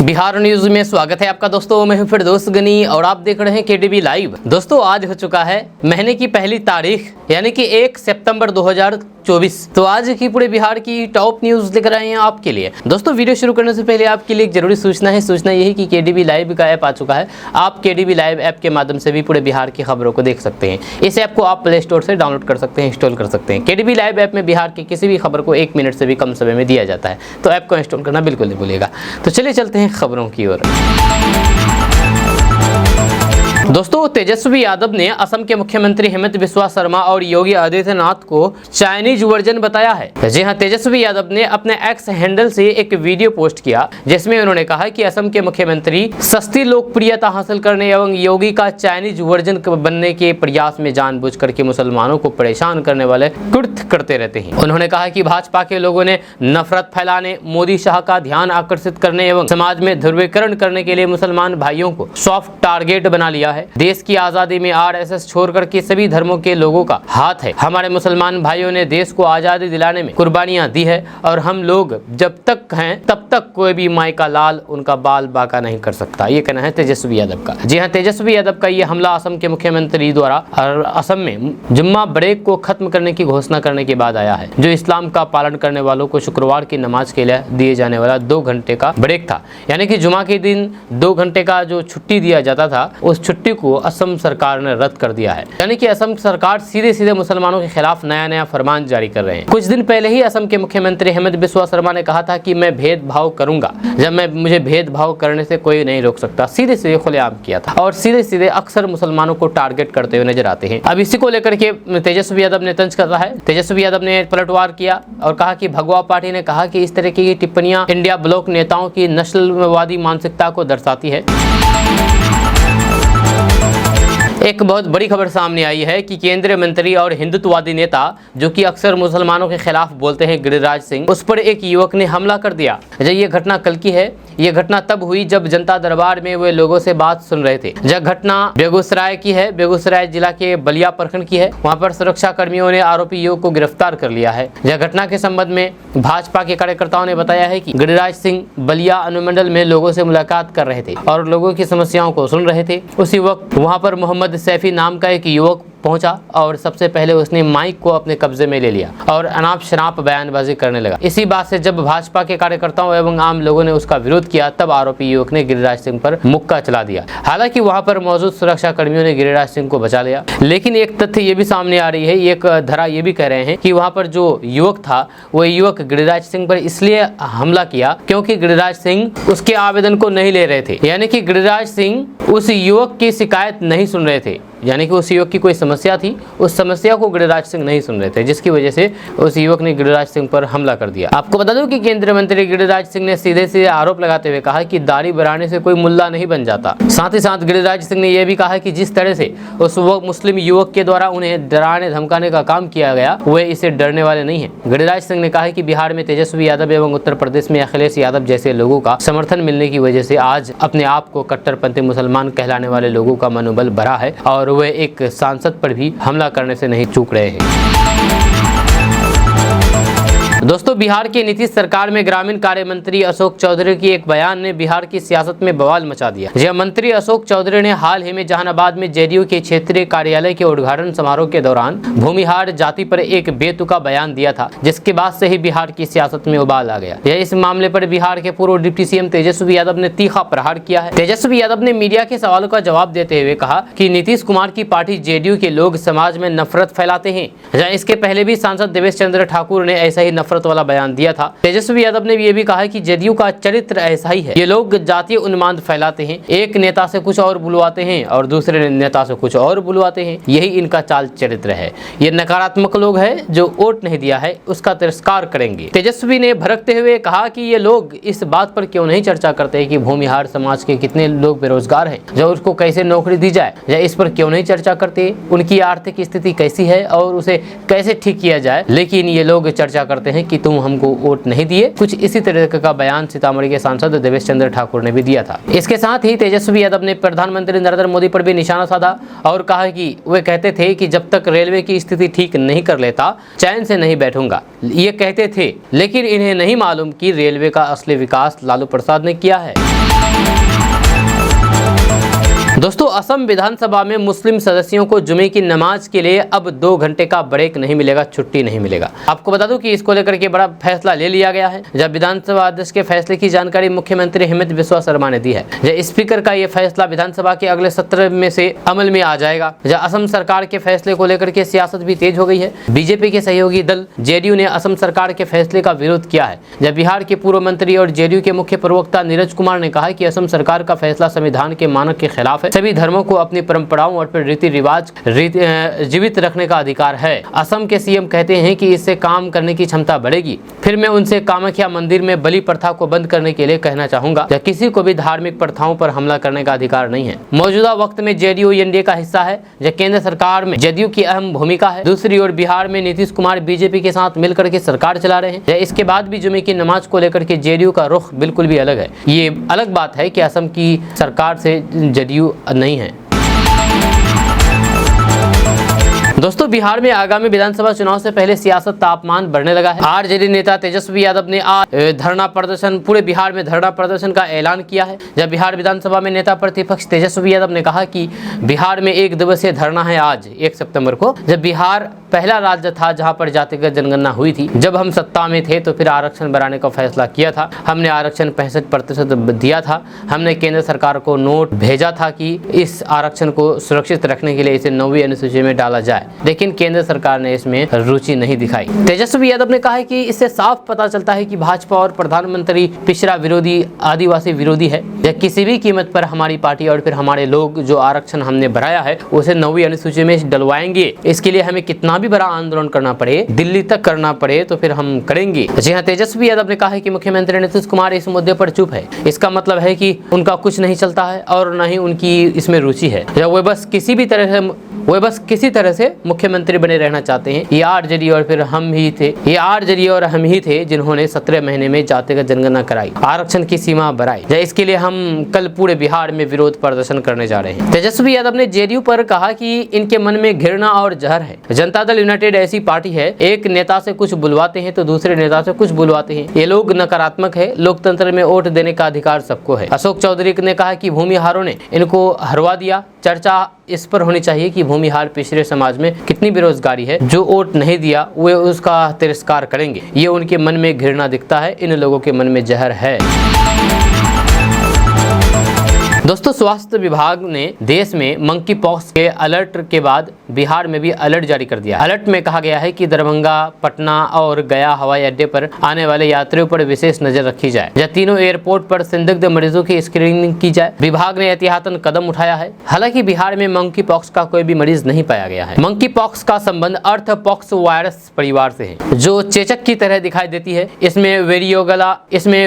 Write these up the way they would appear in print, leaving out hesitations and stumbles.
Bihar news में स्वागत है आपका दोस्तों। मैं हूं फिर दोस्त गनी और आप देख रहे हैं केडीबी लाइव। दोस्तों आज हो चुका है महीने की पहली तारीख यानी कि 1 सितंबर 2024। तो आज की पूरे बिहार की टॉप न्यूज लेकर आए हैं आपके लिए। दोस्तों वीडियो शुरू करने से पहले आपके लिए एक जरूरी सूचना है। सूचना यही कि केडीबी लाइव का ऐप आ चुका है। आप केडीबी लाइव ऐप के माध्यम से भी पूरे बिहार की खबरों को देख सकते हैं। इस ऐप को आप प्ले स्टोर से डाउनलोड कर सकते हैं, इंस्टॉल कर सकते हैं। केडीबी लाइव ऐप में बिहार की किसी भी खबर को 1 मिनट से भी कम समय में दिया जाता है, तो ऐप को इंस्टॉल करना बिल्कुल नहीं भूलिएगा। तो चलिए चलते हैं खबरों की ओर। दोस्तों तेजस्वी यादव ने असम के मुख्यमंत्री हेमंत बिस्वा शर्मा और योगी आदित्यनाथ को चाइनीज वर्जन बताया है। जी हां, तेजस्वी यादव ने अपने एक्स हैंडल से एक वीडियो पोस्ट किया जिसमें उन्होंने कहा कि असम के मुख्यमंत्री सस्ती लोकप्रियता हासिल करने एवं योगी का चाइनीज वर्जन बनने के प्रयास में जानबूझकर के मुसलमानों को परेशान करने वाले कृत्य करते रहते हैं। उन्होंने कहा कि भाजपा के लोगों ने नफरत फैलाने, मोदी शाह का ध्यान आकर्षित करने एवं समाज में ध्रुवीकरण करने के लिए मुसलमान भाइयों को सॉफ्ट टारगेट बना लिया है। देश की आजादी में आरएसएस छोड़कर के सभी धर्मों के लोगों का हाथ है। हमारे मुसलमान भाइयों ने देश को आजादी दिलाने में कुर्बानियां दी है और हम लोग जब तक हैं तब तक कोई भी माई का लाल उनका बाल बाका नहीं कर सकता। ये कहना है तेजस्वी यादव का। जी हाँ, तेजस्वी यादव का ये हमला असम के मुख्यमंत्री द्वारा असम में जुम्मा ब्रेक को खत्म करने की घोषणा करने के बाद आया है, जो इस्लाम का पालन करने वालों को शुक्रवार की नमाज के लिए दिए जाने वाला 2 घंटे का ब्रेक था। यानी कि जुमा के दिन 2 घंटे का जो छुट्टी दिया जाता था, उस छुट्टी को असम सरकार ने रद्द कर दिया है। यानी कि असम सरकार सीधे सीधे मुसलमानों के खिलाफ नया फरमान जारी कर रहे हैं। कुछ दिन पहले ही असम के मुख्यमंत्री हेमंत बिस्वा शर्मा ने कहा था कि मैं भेदभाव करूंगा, जब मुझे भेदभाव करने से कोई नहीं रोक सकता। सीधे सीधे खुलेआम किया था और सीधे सीधे अक्सर मुसलमानों को टारगेट करते हुए नजर आते हैं। अब इसी को लेकर के तेजस्वी यादव ने तंज कर रहा है। तेजस्वी यादव ने पलटवार किया और कहा कि भगवा पार्टी ने कहा कि इस तरह की टिप्पणियां इंडिया ब्लॉक नेताओं की नस्लवादी मानसिकता को दर्शाती है। एक बहुत बड़ी खबर सामने आई है कि केंद्रीय मंत्री और हिंदुत्ववादी नेता जो कि अक्सर मुसलमानों के खिलाफ बोलते हैं, गिरिराज सिंह, उस पर एक युवक ने हमला कर दिया। ये घटना कल की है। ये घटना तब हुई जब जनता दरबार में वे लोगों से बात सुन रहे थे। यह घटना बेगूसराय की है, बेगूसराय जिला के बलिया प्रखंड की है। वहां पर सुरक्षा कर्मियों ने आरोपी युवक को गिरफ्तार कर लिया है। यह घटना के संबंध में भाजपा के कार्यकर्ताओं ने बताया है कि गिरिराज सिंह बलिया अनुमंडल में लोगों से मुलाकात कर रहे थे और लोगों की समस्याओं को सुन रहे थे। उसी वक्त वहाँ पर मोहम्मद सैफी नाम का एक युवक पहुंचा और सबसे पहले उसने माइक को अपने कब्जे में ले लिया और अनाप शनाप बयानबाजी करने लगा। इसी बात से जब भाजपा के कार्यकर्ताओं एवं आम लोगों ने उसका विरोध किया, तब आरोपी युवक ने गिरिराज सिंह पर मुक्का चला दिया। हालांकि वहां पर मौजूद सुरक्षा कर्मियों ने गिरिराज सिंह को बचा लिया, लेकिन एक तथ्य ये भी सामने आ रही है, एक धारा ये भी कह रहे हैं कि वहां पर जो युवक था वो युवक गिरिराज सिंह पर इसलिए हमला किया क्योंकि गिरिराज सिंह उसके आवेदन को नहीं ले रहे थे। यानी कि गिरिराज सिंह उस युवक की शिकायत नहीं सुन रहे थे, यानी कि उस युवक की कोई समस्या थी, उस समस्या को गिरिराज सिंह नहीं सुन रहे थे, जिसकी वजह से उस युवक ने गिरिराज सिंह पर हमला कर दिया। आपको बता दूं कि केंद्रीय मंत्री गिरिराज सिंह ने सीधे सीधे आरोप लगाते हुए कहा कि दाढ़ी बढ़ाने से कोई मुल्ला नहीं बन जाता। साथ ही साथ गिरिराज सिंह ने यह भी कहा कि जिस तरह से उस मुस्लिम युवक के द्वारा उन्हें डराने धमकाने का काम किया गया, वे इसे डरने वाले नहीं है। गिरिराज सिंह ने कहा कि बिहार में तेजस्वी यादव एवं उत्तर प्रदेश में अखिलेश यादव जैसे लोगों का समर्थन मिलने की वजह से आज अपने आप को कट्टरपंथी मुसलमान कहलाने वाले लोगों का मनोबल बढ़ा है और वे एक सांसद पर भी हमला करने से नहीं चूक रहे हैं। दोस्तों बिहार की नीतीश सरकार में ग्रामीण कार्य मंत्री अशोक चौधरी की एक बयान ने बिहार की सियासत में बवाल मचा दिया। यह मंत्री अशोक चौधरी ने हाल ही में जहानाबाद में जेडीयू के क्षेत्रीय कार्यालय के उद्घाटन समारोह के दौरान भूमिहार जाति पर एक बेतुका बयान दिया था, जिसके बाद से ही बिहार की सियासत में उबाल आ गया। इस मामले पर बिहार के पूर्व डिप्टी सीएम तेजस्वी यादव ने तीखा प्रहार किया है। तेजस्वी यादव ने मीडिया के सवालों का जवाब देते हुए कहा कि नीतीश कुमार की पार्टी जेडीयू के लोग समाज में नफरत फैलाते हैं। इसके पहले भी सांसद देवेश चंद्र ठाकुर ने ऐसा ही नफरत वाला बयान दिया था। तेजस्वी यादव ने ये भी कहा कि जेडीयू का चरित्र ऐसा ही है, ये लोग जातीय उन्माद फैलाते हैं, एक नेता से कुछ और बुलवाते हैं और दूसरे नेता से कुछ और बुलवाते हैं, यही इनका चाल चरित्र है। ये नकारात्मक लोग हैं जो वोट नहीं दिया है उसका तिरस्कार करेंगे। तेजस्वी ने भड़कते हुए कहा कि ये लोग इस बात पर क्यों नहीं चर्चा करते कि भूमिहार समाज के कितने लोग बेरोजगार हैं, जो उसको कैसे नौकरी दी जाए, या इस पर क्यों नहीं चर्चा करते, उनकी आर्थिक स्थिति कैसी है और उसे कैसे ठीक किया जाए। लेकिन ये लोग चर्चा करते हैं कि तुम हमको वोट नहीं दिए। कुछ इसी तरह का बयान सीतामढ़ी के सांसद देवेश चंद्र ठाकुर ने भी दिया था। इसके साथ ही तेजस्वी यादव ने प्रधानमंत्री नरेंद्र मोदी पर भी निशाना साधा और कहा कि वे कहते थे कि जब तक रेलवे की स्थिति ठीक नहीं कर लेता चैन से नहीं बैठूंगा। ये कहते थे, लेकिन इन्हें नहीं मालूम कि रेलवे का असली विकास लालू प्रसाद ने किया है। दोस्तों, असम विधानसभा में मुस्लिम सदस्यों को जुमे की नमाज के लिए अब 2 घंटे का ब्रेक नहीं मिलेगा, छुट्टी नहीं मिलेगा। आपको बता दूं कि इसको लेकर के बड़ा फैसला ले लिया गया है। जब विधानसभा अध्यक्ष के फैसले की जानकारी मुख्यमंत्री हेमंत बिस्वा शर्मा ने दी है। जब स्पीकर का ये फैसला विधानसभा के अगले सत्र में से अमल में आ जाएगा। जब असम सरकार के फैसले को लेकर के सियासत भी तेज हो गई है। बीजेपी के सहयोगी दल जेडीयू ने असम सरकार के फैसले का विरोध किया है। जब बिहार के पूर्व मंत्री और जेडीयू के मुख्य प्रवक्ता नीरज कुमार ने कहा कि असम सरकार का फैसला संविधान के मानक के खिलाफ है। सभी धर्मों को अपनी परंपराओं और फिर रीति रिवाज जीवित रखने का अधिकार है। असम के सीएम कहते हैं कि इससे काम करने की क्षमता बढ़ेगी। फिर मैं उनसे कामाख्या मंदिर में बलि प्रथा को बंद करने के लिए कहना चाहूंगा। या किसी को भी धार्मिक प्रथाओं पर हमला करने का अधिकार नहीं है। मौजूदा वक्त में जेडीयू एनडीए का हिस्सा है। जब केंद्र सरकार में जेडीयू की अहम भूमिका है। दूसरी ओर बिहार में नीतीश कुमार बीजेपी के साथ मिलकर के सरकार चला रहे हैं। इसके बाद भी जुमे की नमाज को लेकर के जेडीयू का रुख बिल्कुल भी अलग है। ये अलग बात है कि असम की सरकार से जेडीयू नहीं है। दोस्तों, बिहार में आगामी विधानसभा चुनाव से पहले सियासत तापमान बढ़ने लगा है। आरजेडी नेता तेजस्वी यादव ने आज धरना प्रदर्शन पूरे बिहार में धरना प्रदर्शन का ऐलान किया है। जब बिहार विधानसभा में नेता प्रतिपक्ष तेजस्वी यादव ने कहा कि बिहार में 1 दिवसीय धरना है आज 1 सितंबर को। जब बिहार पहला राज्य था जहां पर जातिगत जनगणना हुई थी। जब हम सत्ता में थे तो फिर आरक्षण बढ़ाने का फैसला किया था। हमने आरक्षण 65% दिया था। हमने केंद्र सरकार को नोट भेजा था कि इस आरक्षण को सुरक्षित रखने के लिए इसे 9वीं अनुसूची में डाला जाए, लेकिन केंद्र सरकार ने इसमें रुचि नहीं दिखाई। तेजस्वी यादव ने कहा है कि इससे साफ पता चलता है कि भाजपा और प्रधानमंत्री पिछड़ा विरोधी, आदिवासी विरोधी है। या किसी भी कीमत पर हमारी पार्टी और फिर हमारे लोग जो आरक्षण हमने बढ़ाया है उसे 9वीं अनुसूची में डलवाएंगे। इसके लिए हमें कितना भी बड़ा आंदोलन करना पड़े, दिल्ली तक करना पड़े तो फिर हम करेंगे। जी हाँ, तेजस्वी यादव ने कहा है कि मुख्यमंत्री नीतीश कुमार इस मुद्दे पर चुप है। इसका मतलब है कि उनका कुछ नहीं चलता है और न ही उनकी इसमें रुचि है। या वे बस किसी तरह से मुख्यमंत्री बने रहना चाहते हैं। ये आरजेडी और फिर हम ही थे जिन्होंने 17 महीने में जातिगत जनगणना कराई, आरक्षण की सीमा बढ़ाई। इसके लिए हम कल पूरे बिहार में विरोध प्रदर्शन करने जा रहे हैं। तेजस्वी यादव ने जेडीयू पर कहा कि इनके मन में घृणा और जहर है। जनता दल यूनाइटेड ऐसी पार्टी है, एक नेता से कुछ बुलवाते हैं तो दूसरे नेता से कुछ बुलवाते हैं। ये लोग नकारात्मक है। लोकतंत्र में वोट देने का अधिकार सबको है। अशोक चौधरी ने कहा कि भूमिहारों ने इनको हरवा दिया। चर्चा इस पर होनी चाहिए कि भूमिहार पिछड़े समाज में कितनी बेरोजगारी है। जो वोट नहीं दिया वे उसका तिरस्कार करेंगे। ये उनके मन में घृणा दिखता है। इन लोगों के मन में जहर है। दोस्तों, स्वास्थ्य विभाग ने देश में मंकी पॉक्स के अलर्ट के बाद बिहार में भी अलर्ट जारी कर दिया। अलर्ट में कहा गया है कि दरभंगा, पटना और गया हवाई अड्डे पर आने वाले यात्रियों पर विशेष नजर रखी जाए। या तीनों एयरपोर्ट पर संदिग्ध मरीजों की स्क्रीनिंग की जाए। विभाग ने एहतियातन कदम उठाया है। हालांकि बिहार में मंकी पॉक्स का कोई भी मरीज नहीं पाया गया है। मंकी पॉक्स का संबंध अर्थ पॉक्स वायरस परिवार से है, जो चेचक की तरह दिखाई देती है। इसमें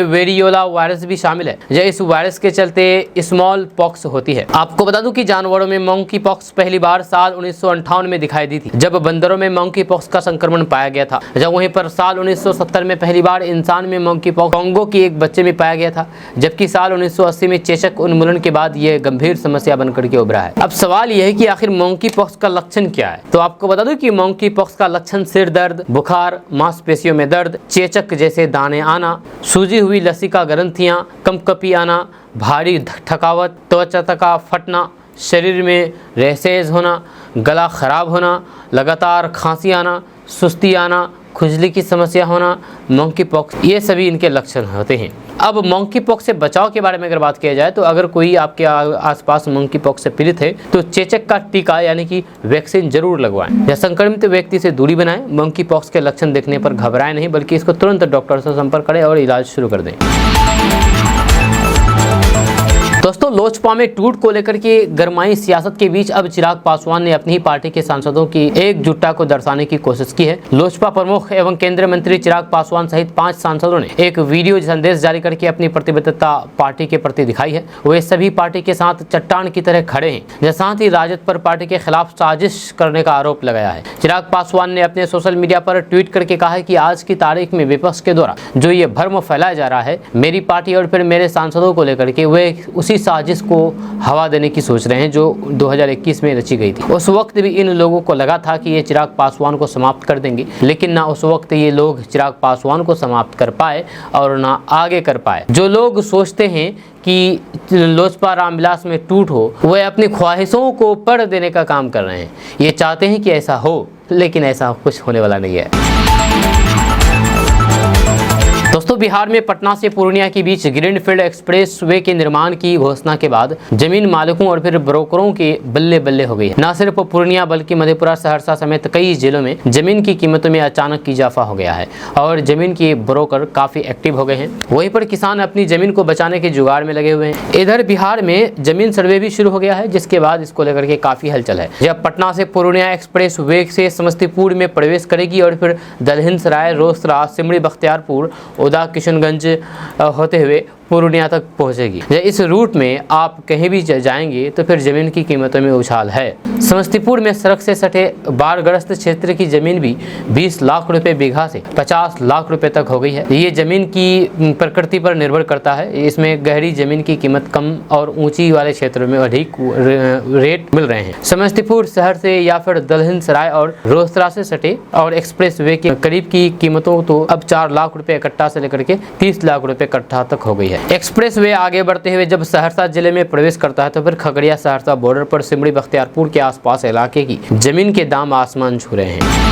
वेरियोला वायरस भी शामिल है। इस वायरस के चलते स्मॉल पॉक्स होती है। आपको बता दूं कि जानवरों में मंकी पॉक्स पहली बार साल 1958 में दिखाई दी थी, जब बंदरों में मंकी पॉक्स का संक्रमण पाया गया था। जब वहीं पर साल 1970 में पहली बार इंसान में मंकी पॉक्स कांगो के एक बच्चे में पाया गया था, जबकि साल 1980 में चेचक उन्मूलन के बाद यह गंभीर समस्या बनकर के उभरा है। अब सवाल यह है कि आखिर मंकी पॉक्स का लक्षण क्या है। तो आपको बता दूं कि मंकी पॉक्स का लक्षण सिर दर्द, बुखार, मांसपेशियों में दर्द, चेचक जैसे दाने आना, सूजी हुई लसिका ग्रंथियां, कंपकपी आना, भारी थकावट, त्वचा का फटना, शरीर में रैशेज होना, गला खराब होना, लगातार खांसी आना, सुस्ती आना, खुजली की समस्या होना, मंकी पॉक्स, ये सभी इनके लक्षण होते हैं। अब मंकी पॉक्स से बचाव के बारे में अगर बात किया जाए तो अगर कोई आपके आसपास मंकी पॉक्स से पीड़ित है तो चेचक का टीका यानी कि वैक्सीन जरूर लगवाएं। या संक्रमित व्यक्ति से दूरी बनाएं। मंकी पॉक्स के लक्षण देखने पर घबराएं नहीं, बल्कि इसको तुरंत डॉक्टर से संपर्क करें और इलाज शुरू कर दें। दोस्तों, लोजपा में टूट को लेकर के गरमाई सियासत के बीच अब चिराग पासवान ने अपनी ही पार्टी के सांसदों की एकजुटता को दर्शाने की कोशिश की है। लोजपा प्रमुख एवं केंद्रीय मंत्री चिराग पासवान सहित 5 सांसदों ने एक वीडियो संदेश जारी करके अपनी प्रतिबद्धता पार्टी के प्रति दिखाई है। वे सभी पार्टी के साथ चट्टान की तरह खड़े हैं। साथ ही राजद पर पार्टी के खिलाफ साजिश करने का आरोप लगाया है। चिराग पासवान ने अपने सोशल मीडिया पर ट्वीट करके कहा है कि आज की तारीख में विपक्ष के द्वारा जो ये भ्रम फैलाया जा रहा है मेरी पार्टी और फिर मेरे सांसदों को लेकर के, वे उसी साजिश को हवा देने की सोच रहे हैं जो 2021 में रची गई थी। उस वक्त भी इन लोगों को लगा था कि ये चिराग पासवान को समाप्त कर देंगे, लेकिन ना उस वक्त ये लोग चिराग पासवान को समाप्त कर पाए और ना आगे कर पाए। जो लोग सोचते हैं कि लोजपा रामविलास में टूट हो, वह अपनी ख्वाहिशों को पढ़ देने का काम कर रहे हैं। ये चाहते हैं कि ऐसा हो, लेकिन ऐसा कुछ होने वाला नहीं है। दोस्तों, बिहार में पटना से पूर्णिया के बीच ग्रीनफील्ड एक्सप्रेस वे के निर्माण की घोषणा के बाद जमीन मालिकों और फिर ब्रोकरों के बल्ले बल्ले हो गई है। न सिर्फ पूर्णिया बल्कि मधेपुरा, सहरसा समेत कई जिलों में जमीन की कीमतों में अचानक इजाफा हो गया है और जमीन के ब्रोकर काफी एक्टिव हो गए हैं। वहीं पर किसान अपनी जमीन को बचाने के जुगाड़ में लगे हुए हैं। इधर बिहार में जमीन सर्वे भी शुरू हो गया है, जिसके बाद इसको लेकर के काफी हलचल है। जब पटना से पूर्णिया एक्सप्रेस वे से समस्तीपुर में प्रवेश करेगी और फिर दलहनसराय, रोसड़ा, सिमरी, बख्तियारपुर, उदा, किशनगंज होते हुए पूर्णिया तक पहुंचेगी। इस रूट में आप कहीं भी जाएंगे तो फिर जमीन की कीमतों में उछाल है। समस्तीपुर में सड़क से सटे बाढ़ग्रस्त क्षेत्र की जमीन भी 20 लाख रुपए बीघा से 50 लाख रुपए तक हो गई है। ये जमीन की प्रकृति पर निर्भर करता है। इसमें गहरी जमीन की कीमत कम और ऊंची वाले क्षेत्रों में अधिक रेट मिल रहे हैं। समस्तीपुर शहर से या फिर दलहनसराय और रोसड़ा से सटे और एक्सप्रेस वे के करीब की कीमतों तो अब 4 लाख रुपए कट्टा से लेकर के 30 लाख रुपए कट्टा तक हो गई है। एक्सप्रेस वे आगे बढ़ते हुए जब सहरसा जिले में प्रवेश करता है तो फिर खगड़िया सहरसा बॉर्डर पर सिमरी बख्तियारपुर के आसपास इलाके की जमीन के दाम आसमान छू रहे हैं।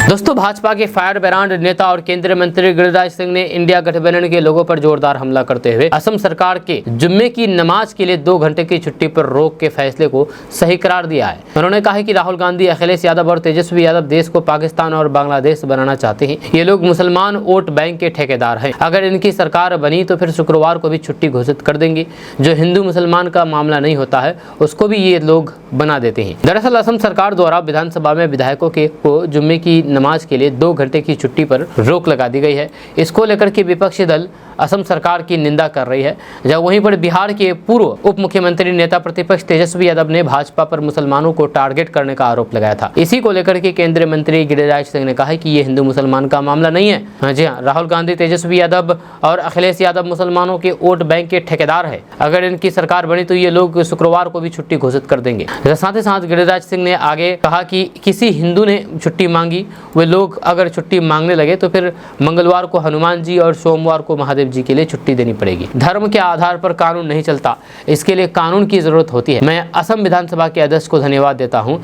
दोस्तों, भाजपा के फायर ब्रांड नेता और केंद्रीय मंत्री गिरिराज सिंह ने इंडिया गठबंधन के लोगों पर जोरदार हमला करते हुए असम सरकार के जुम्मे की नमाज के लिए 2 घंटे की छुट्टी पर रोक के फैसले को सही करार दिया है। उन्होंने कहा कि राहुल गांधी, अखिलेश यादव और तेजस्वी यादव देश को पाकिस्तान और बांग्लादेश बनाना चाहते हैं। ये लोग मुसलमान वोट बैंक के ठेकेदार हैं। अगर इनकी सरकार बनी तो फिर शुक्रवार को भी छुट्टी घोषित कर देंगे। जो हिंदू मुसलमान का मामला नहीं होता है उसको भी ये लोग बना देते हैं। दरअसल असम सरकार द्वारा विधानसभा में विधायकों को जुम्मे की नमाज के लिए 2 घंटे की छुट्टी पर रोक लगा दी गई है। इसको लेकर के विपक्षी दल असम सरकार की निंदा कर रही है। जब वहीं पर बिहार के पूर्व उप मुख्यमंत्री नेता प्रतिपक्ष तेजस्वी यादव ने भाजपा पर मुसलमानों को टारगेट करने का आरोप लगाया था। इसी को लेकर के केंद्रीय मंत्री गिरिराज सिंह ने कहा कि ये हिंदू मुसलमान का मामला नहीं है। हाँ जी हाँ, राहुल गांधी, तेजस्वी यादव और अखिलेश यादव मुसलमानों के वोट बैंक के ठेकेदार है। अगर इनकी सरकार बनी तो ये लोग शुक्रवार को भी छुट्टी घोषित कर देंगे। साथ ही साथ गिरिराज सिंह ने आगे कहा कि किसी हिंदू ने छुट्टी मांगी, वे लोग अगर छुट्टी मांगने लगे तो फिर मंगलवार को हनुमान जी और सोमवार को महादेव जी के लिए छुट्टी देनी पड़ेगी। धर्म के आधार पर कानून नहीं चलता, इसके लिए कानून की जरूरत होती है। मैं असम विधानसभा के अध्यक्ष को धन्यवाद देता हूं।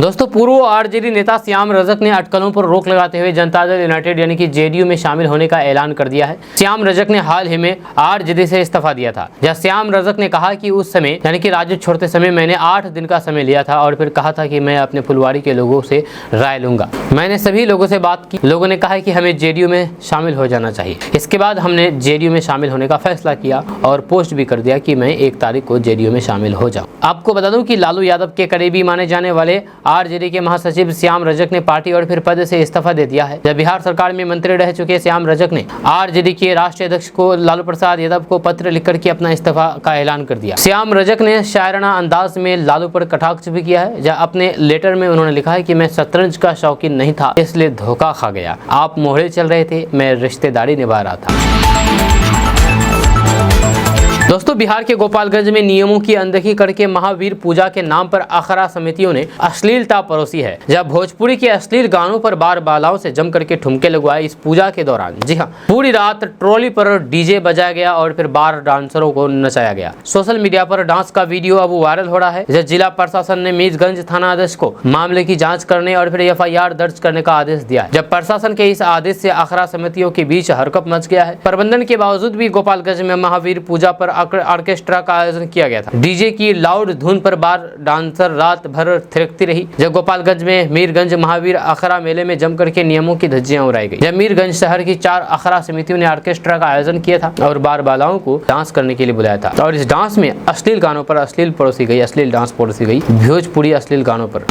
दोस्तों, पूर्व आरजेडी नेता श्याम रजक ने अटकलों पर रोक लगाते हुए जनता दल यूनाइटेड यानी कि जेडीयू में शामिल होने का ऐलान कर दिया है। श्याम रजक ने हाल ही में आरजेडी से इस्तीफा दिया था। जहां श्याम रजक ने कहा कि उस समय यानी कि राजद छोड़ते समय मैंने 8 दिन का समय लिया था और फिर कहा था कि मैं अपने फुलवाड़ी के लोगों से राय लूंगा। मैंने सभी लोगों से बात की। लोगों ने कहा कि हमें जेडीयू में शामिल हो जाना चाहिए। इसके बाद हमने जेडीयू में शामिल होने का फैसला किया और पोस्ट भी कर दिया कि मैं 1 तारीख को जेडीयू में शामिल हो जाऊँ। आपको बता दूं कि लालू यादव के करीबी माने जाने वाले आरजेडी के महासचिव श्याम रजक ने पार्टी और फिर पद से इस्तीफा दे दिया है। जब बिहार सरकार में मंत्री रह चुके श्याम रजक ने आरजेडी के राष्ट्रीय अध्यक्ष को लालू प्रसाद यादव को पत्र लिखकर के अपना इस्तीफा का ऐलान कर दिया। श्याम रजक ने शायराना अंदाज में लालू पर कटाक्ष भी किया है। जहां अपने लेटर में उन्होंने लिखा है कि मैं शतरंज का शौकीन नहीं था, इसलिए धोखा खा गया। आप मोहरे चल रहे थे, मैं रिश्तेदारी निभा रहा था। दोस्तों, बिहार के गोपालगंज में नियमों की अनदेखी करके महावीर पूजा के नाम पर अखाड़ा समितियों ने अश्लीलता परोसी है। जब भोजपुरी के अश्लील गानों पर बार बालाओं से जम करके ठुमके लगवाए इस पूजा के दौरान, जी हाँ, पूरी रात ट्रॉली पर डीजे बजाया गया और फिर बार डांसरों को नचाया गया। सोशल मीडिया पर डांस का वीडियो अब वायरल हो रहा है। जब जिला प्रशासन ने मीरगंज थाना अध्यक्ष को मामले की जाँच करने और फिर FIR दर्ज करने का आदेश दिया है। जब प्रशासन के इस आदेश से अखाड़ा समितियों के बीच हरकत मच गया है। प्रबंधन के बावजूद भी गोपालगंज में महावीर पूजा पर ऑर्केस्ट्रा का आयोजन किया गया था। डीजे की लाउड धुन पर बार डांसर रात भर थिरकती रही। जब गोपालगंज में मीरगंज महावीर अखाड़ा मेले में जम करके नियमों की धज्जियां उड़ाई गई। जब मीरगंज शहर की 4 अखाड़ा समितियों ने ऑर्केस्ट्रा का आयोजन किया था और बार बालाओं को डांस करने के लिए बुलाया था और इस डांस में अश्लील गानों पर अश्लील डांस परोसी गई, भोजपुरी अश्लील गानों पर।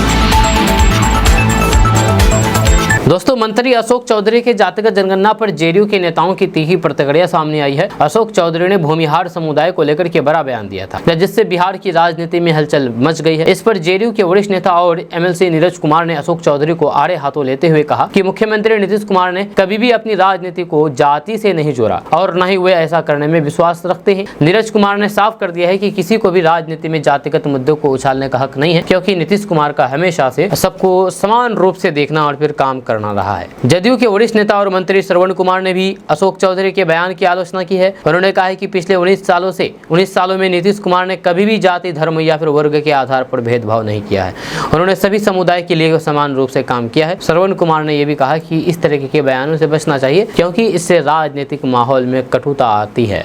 दोस्तों, मंत्री अशोक चौधरी के जातिगत जनगणना पर जेडीयू के नेताओं की तीखी प्रतिक्रिया सामने आई है। अशोक चौधरी ने भूमिहार समुदाय को लेकर के बड़ा बयान दिया था, जिससे बिहार की राजनीति में हलचल मच गई है। इस पर जेडीयू के वरिष्ठ नेता और एमएलसी नीरज कुमार ने अशोक चौधरी को आड़े हाथों लेते हुए कहा कि मुख्यमंत्री नीतीश कुमार ने कभी भी अपनी राजनीति को जाति से नहीं जोड़ा और न ही वे ऐसा करने में विश्वास रखते हैं। नीरज कुमार ने साफ कर दिया है कि किसी को भी राजनीति में जातिगत मुद्दों को उछालने का हक नहीं है, क्योंकि नीतीश कुमार का हमेशा से सबको समान रूप से देखना और फिर काम करना रहा है। जदयू के वरिष्ठ नेता और मंत्री श्रवण कुमार ने भी अशोक चौधरी के बयान की आलोचना की है। उन्होंने कहा है कि पिछले 19 सालों में नीतीश कुमार ने कभी भी जाति, धर्म या फिर वर्ग के आधार पर भेदभाव नहीं किया है। उन्होंने सभी समुदाय के लिए समान रूप से काम किया है। श्रवण कुमार ने यह भी कहा कि इस तरह के बयानों से बचना चाहिए, क्योंकि इससे राजनीतिक माहौल में कटुता आती है।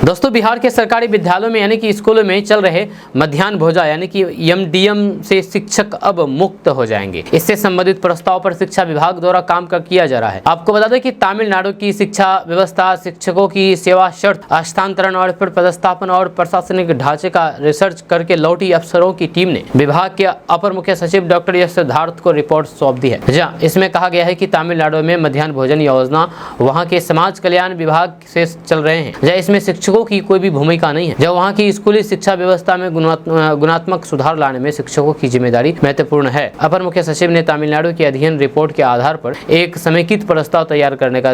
दोस्तों, बिहार के सरकारी विद्यालयों में यानी कि स्कूलों में चल रहे मध्याह्न भोजन यानी कि एमडीएम से शिक्षक अब मुक्त हो जाएंगे। इससे संबंधित प्रस्ताव पर शिक्षा विभाग द्वारा काम किया जा रहा है। आपको बता दें कि तमिलनाडु की शिक्षा व्यवस्था शिक्षकों की सेवा शर्त हस्तांतरण और फिर पदस्थापन और प्रशासनिक ढांचे का रिसर्च करके लौटी अफसरों की टीम ने विभाग के अपर मुख्य सचिव डॉक्टर एस सिद्धार्थ को रिपोर्ट सौंप दी है। जहाँ इसमें कहा गया है कि तमिलनाडु में मध्याह्न भोजन योजना वहाँ के समाज कल्याण विभाग से चल रहे हैं, जहाँ इसमें शिक्षकों की कोई भी भूमिका नहीं है। जब वहाँ की स्कूली शिक्षा व्यवस्था में गुणात्मक सुधार लाने में शिक्षकों की जिम्मेदारी महत्वपूर्ण है। अपर मुख्य सचिव ने तमिलनाडु की अध्ययन रिपोर्ट के आधार पर एक समेकित प्रस्ताव तैयार करने का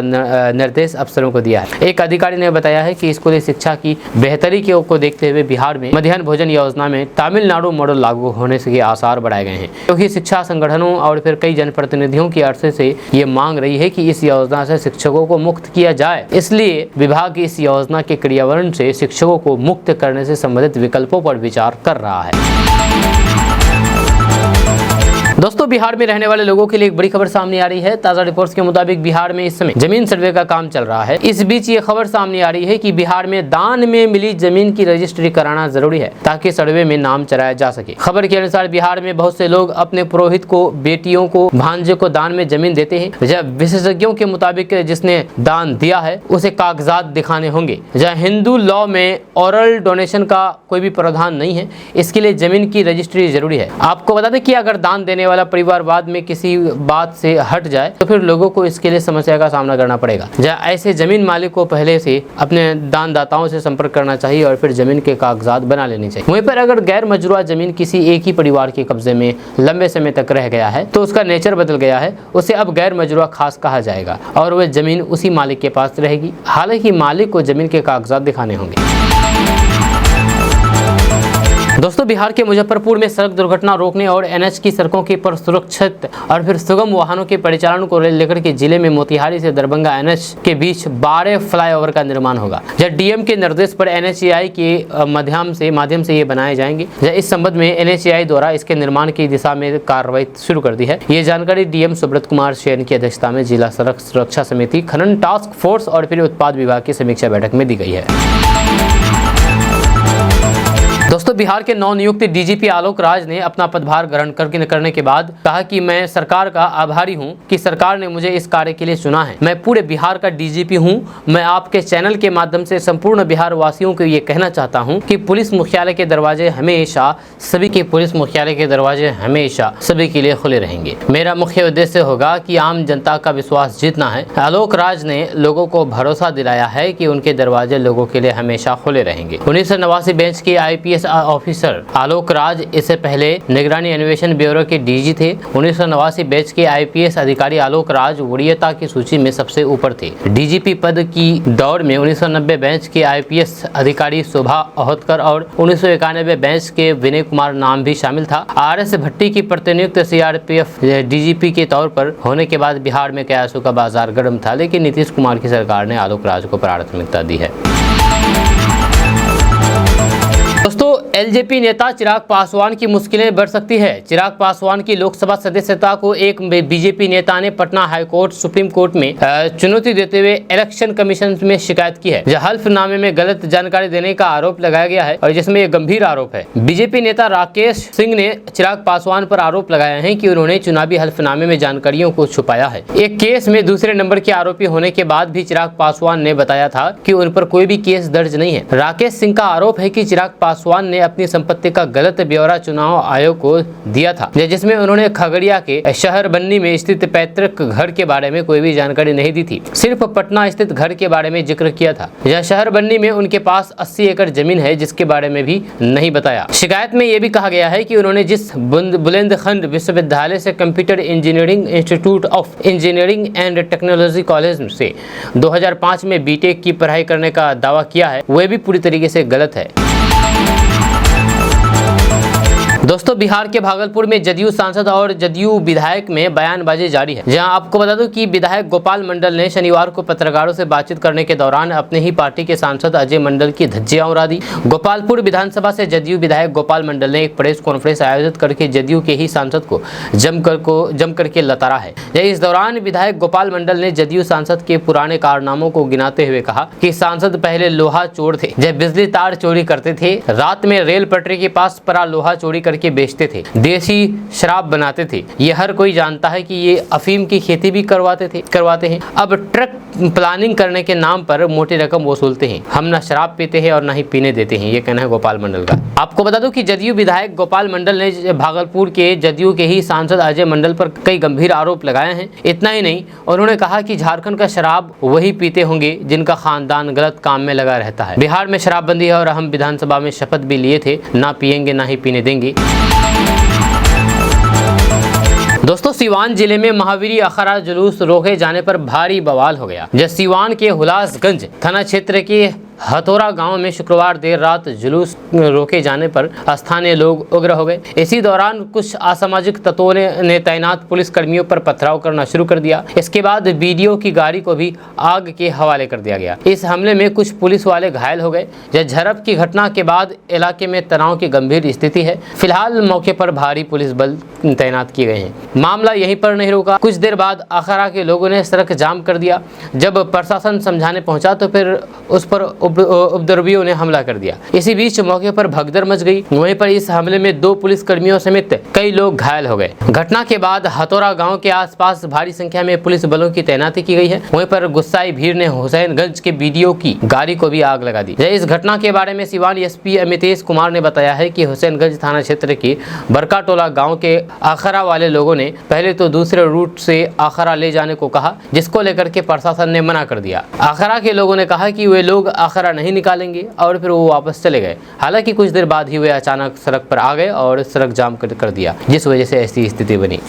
निर्देश अफसरों को दिया है। एक अधिकारी ने बताया है कि स्कूली शिक्षा की बेहतरी को देखते हुए बिहार में मध्याह्न भोजन योजना में तमिलनाडु मॉडल लागू होने के आसार बढ़ाए गए हैं, क्योंकि शिक्षा संगठनों और फिर कई जनप्रतिनिधियों की ओर से ये मांग रही है कि इस योजना से शिक्षकों को मुक्त किया जाए। इसलिए विभाग इस योजना के क्रियान्वयन से शिक्षकों को मुक्त करने से संबंधित विकल्पों पर विचार कर रहा है। दोस्तों, बिहार में रहने वाले लोगों के लिए एक बड़ी खबर सामने आ रही है। ताजा रिपोर्ट्स के मुताबिक बिहार में इस समय जमीन सर्वे का काम चल रहा है। इस बीच ये खबर सामने आ रही है कि बिहार में दान में मिली जमीन की रजिस्ट्री कराना जरूरी है, ताकि सर्वे में नाम चढ़ाया जा सके। खबर के अनुसार बिहार में बहुत से लोग अपने पुरोहित को, बेटियों को, भांजे को दान में जमीन देते हैं। जब विशेषज्ञों के मुताबिक जिसने दान दिया है उसे कागजात दिखाने होंगे। जहाँ हिंदू लॉ में ओरल डोनेशन का कोई भी प्रावधान नहीं है, इसके लिए जमीन की रजिस्ट्री जरूरी है। आपको बता दें कि अगर दान देने वाला परिवार बाद में किसी बात से हट जाए तो फिर लोगों को इसके लिए समस्या का सामना करना पड़ेगा। जहाँ ऐसे जमीन मालिक को पहले से अपने दानदाताओं से संपर्क करना चाहिए और फिर जमीन के कागजात बना लेनी चाहिए। वहीं पर अगर गैर मजरूआ जमीन किसी एक ही परिवार के कब्जे में लंबे समय तक रह गया है तो उसका नेचर बदल गया है, उसे अब गैर मजरूआ खास कहा जाएगा और वह जमीन उसी मालिक के पास रहेगी। हालांकि मालिक को जमीन के कागजात दिखाने होंगे। दोस्तों, बिहार के मुजफ्फरपुर में सड़क दुर्घटना रोकने और एनएच की सड़कों के पर सुरक्षित और फिर सुगम वाहनों के परिचालन को लेकर के जिले में मोतिहारी से दरभंगा एनएच के बीच 12 फ्लाईओवर का निर्माण होगा। जब डीएम के निर्देश पर एनएचएआई के माध्यम से ये बनाए जाएंगे। इस संबंध में एनएचएआई द्वारा इसके निर्माण की दिशा में कार्रवाई शुरू कर दी है। ये जानकारी डीएम सुब्रत कुमार सेन की अध्यक्षता में जिला सड़क सुरक्षा समिति, खनन टास्क फोर्स और फिर उत्पाद विभाग की समीक्षा बैठक में दी गई है। दोस्तों, बिहार के नवनियुक्त डीजीपी आलोक राज ने अपना पदभार ग्रहण करने के बाद कहा कि मैं सरकार का आभारी हूं कि सरकार ने मुझे इस कार्य के लिए चुना है। मैं पूरे बिहार का डीजीपी हूं। मैं आपके चैनल के माध्यम से संपूर्ण बिहार वासियों को ये कहना चाहता हूं कि पुलिस मुख्यालय के दरवाजे हमेशा सभी के लिए खुले रहेंगे। मेरा मुख्य उद्देश्य होगा कि आम जनता का विश्वास जीतना है। आलोक राज ने लोगों को भरोसा दिलाया है कि उनके दरवाजे लोगों के लिए हमेशा खुले रहेंगे। 1989 बेंच के IPS ऑफिसर आलोक राज इससे पहले निगरानी अन्वेषण ब्यूरो के डीजी थे। 1989 बैच के IPS अधिकारी आलोक राज वरीयता की सूची में सबसे ऊपर थे। डीजीपी पद की दौड़ में 1990 बैच के IPS अधिकारी शोभा अहोतकर और 1991 बैच के विनय कुमार नाम भी शामिल था। RS भट्टी की प्रतिनियुक्त CRPF DGP के तौर पर होने के बाद बिहार में कयासों का बाजार गर्म था, लेकिन नीतीश कुमार की सरकार ने आलोक राज को प्राथमिकता दी है। दोस्तों, एलजेपी नेता चिराग पासवान की मुश्किलें बढ़ सकती है। चिराग पासवान की लोकसभा सदस्यता को एक बीजेपी नेता ने पटना हाईकोर्ट, सुप्रीम कोर्ट में चुनौती देते हुए इलेक्शन कमीशन में शिकायत की है। हल्फनामे में गलत जानकारी देने का आरोप लगाया गया है और जिसमें यह गंभीर आरोप है। बीजेपी नेता राकेश सिंह ने चिराग पासवान पर आरोप लगाया है कि उन्होंने चुनावी हल्फनामे में जानकारियों को छुपाया है। एक केस में दूसरे नंबर के आरोपी होने के बाद भी चिराग पासवान ने बताया था कि उन पर कोई भी केस दर्ज नहीं है। राकेश सिंह का आरोप है कि चिराग पासवान ने अपनी संपत्ति का गलत ब्यौरा चुनाव आयोग को दिया था, जिसमें उन्होंने खगड़िया के शहर बन्नी में स्थित पैतृक घर के बारे में कोई भी जानकारी नहीं दी थी, सिर्फ पटना स्थित घर के बारे में जिक्र किया था। यह शहर बन्नी में उनके पास 80 एकड़ जमीन है, जिसके बारे में भी नहीं बताया। शिकायत में यह भी कहा गया है कि उन्होंने जिस बुलंदखंड विश्वविद्यालय से computer engineering institute of engineering and technology college से 2005 में बीटेक की पढ़ाई करने का दावा किया है, वह भी पूरी तरीके से गलत है। दोस्तों, बिहार के भागलपुर में जदयू सांसद और जदयू विधायक में बयानबाजी जारी है। जहां आपको बता दूं कि विधायक गोपाल मंडल ने शनिवार को पत्रकारों से बातचीत करने के दौरान अपने ही पार्टी के सांसद अजय मंडल की धज्जियां उड़ा दी। गोपालपुर विधानसभा से जदयू विधायक गोपाल मंडल ने एक प्रेस कॉन्फ्रेंस आयोजित करके जदयू के ही सांसद को जम करके लताड़ा है। इस दौरान विधायक गोपाल मंडल ने जदयू सांसद के पुराने कारनामों को गिनाते हुए कहा कि सांसद पहले लोहा चोर थे, जब बिजली तार चोरी करते थे, रात में रेल पटरी के पास परा लोहा चोरी करके बेचते थे, देसी शराब बनाते थे। ये हर कोई जानता है कि ये अफीम की खेती भी करवाते हैं। अब ट्रक प्लानिंग करने के नाम पर मोटी रकम वसूलते हैं। हम न शराब पीते हैं और न ही पीने देते हैं, ये कहना है गोपाल मंडल का। आपको बता दूं कि जदयू विधायक गोपाल मंडल ने भागलपुर के जदयू के ही सांसद अजय मंडल पर कई गंभीर आरोप लगाए हैं। इतना ही नहीं, उन्होंने कहा कि झारखंड का शराब वही पीते होंगे जिनका खानदान गलत काम में लगा रहता है। बिहार में शराबबंदी है और हम विधानसभा में शपथ भी लिए थे, ना पिएंगे ना ही पीने देंगे। दोस्तों, सीवान जिले में महावीरी अखाड़ा जुलूस रोके जाने पर भारी बवाल हो गया। जब सीवान के हुलासगंज थाना क्षेत्र के हथौरा गांव में शुक्रवार देर रात जुलूस रोके जाने पर स्थानीय लोग उग्र हो गए। इसी दौरान कुछ असामाजिक तत्वों ने तैनात पुलिस कर्मियों पर पथराव करना शुरू कर दिया। इसके बाद बीडीओ की गाड़ी को भी आग के हवाले कर दिया गया। इस हमले में कुछ पुलिस वाले घायल हो गए। यह झड़प की घटना के बाद इलाके में तनाव की गंभीर स्थिति है। फिलहाल मौके पर भारी पुलिस बल तैनात किए गए हैं। मामला यहीं पर नहीं रुका। कुछ देर बाद अखाड़ा के लोगों ने सड़क जाम कर दिया। जब प्रशासन समझाने पहुंचा तो फिर उस पर उपद्रवियों ने हमला कर दिया। इसी बीच मौके पर भगदड़ मच गई। वहीं पर इस हमले में 2 पुलिस कर्मियों समेत कई लोग घायल हो गए। घटना के बाद हथौरा गांव के आसपास भारी संख्या में पुलिस बलों की तैनाती की गई है। वहीं पर गुस्साई भीड़ ने हुसैनगंज के बीडीओ की गाड़ी को भी आग लगा दी। इस घटना के बारे में सीवान एसपी अमितेश कुमार ने बताया है कि हुसैनगंज थाना क्षेत्र के बरकाटोला गाँव के अखाड़ा वाले लोगों ने पहले तो दूसरे रूट से अखाड़ा ले जाने को कहा, जिसको लेकर के प्रशासन ने मना कर दिया। अखाड़ा के लोगों ने कहा कि वे लोग अखाड़ा नहीं निकालेंगे और फिर वो वापस चले गए। हालांकि कुछ देर बाद ही वे अचानक सड़क पर आ गए और सड़क जाम कर दिया, जिस वजह से ऐसी स्थिति बनी।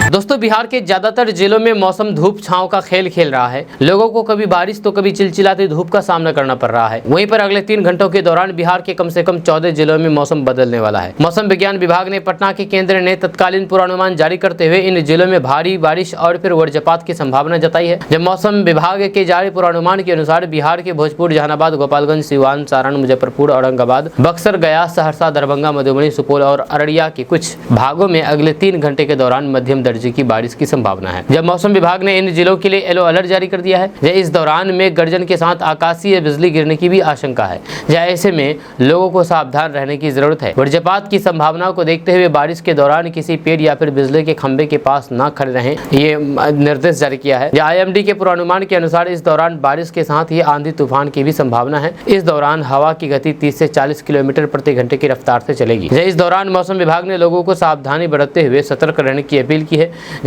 दोस्तों, बिहार के ज्यादातर जिलों में मौसम धूप छांव का खेल खेल रहा है। लोगों को कभी बारिश तो कभी चिलचिलाती धूप का सामना करना पड़ रहा है। वहीं पर अगले 3 घंटों के दौरान बिहार के कम से कम 14 जिलों में मौसम बदलने वाला है। मौसम विज्ञान विभाग ने पटना के केंद्र ने तत्कालीन पूर्वानुमान जारी करते हुए इन जिलों में भारी बारिश और फिर वज्रपात की संभावना जताई है। जब मौसम विभाग के जारी पूर्वानुमान के अनुसार बिहार के भोजपुर, जहानाबाद, गोपालगंज, सिवान, सारण, मुजफ्फरपुर, औरंगाबाद, बक्सर, गया, सहरसा, दरभंगा, मधुबनी, सुपौल और अररिया के कुछ भागों में अगले 3 घंटे के दौरान मध्यम दर्जे की बारिश की संभावना है। जब मौसम विभाग ने इन जिलों के लिए येलो अलर्ट जारी कर दिया है। इस दौरान में गर्जन के साथ आकाशीय बिजली गिरने की भी आशंका है। ऐसे में लोगों को सावधान रहने की जरूरत है। वज्रपात की संभावनाओं को देखते हुए बारिश के दौरान किसी पेड़ या फिर बिजली के खंभे के पास न खड़े रहें, ये निर्देश जारी किया है। IMD के पूर्वानुमान के अनुसार इस दौरान बारिश के साथ ही आंधी तूफान की भी संभावना है। इस दौरान हवा की गति 30 से 40 किलोमीटर प्रति घंटे की रफ्तार से चलेगी। इस दौरान मौसम विभाग ने लोगों को सावधानी बरतते हुए सतर्क रहने की अपील की है।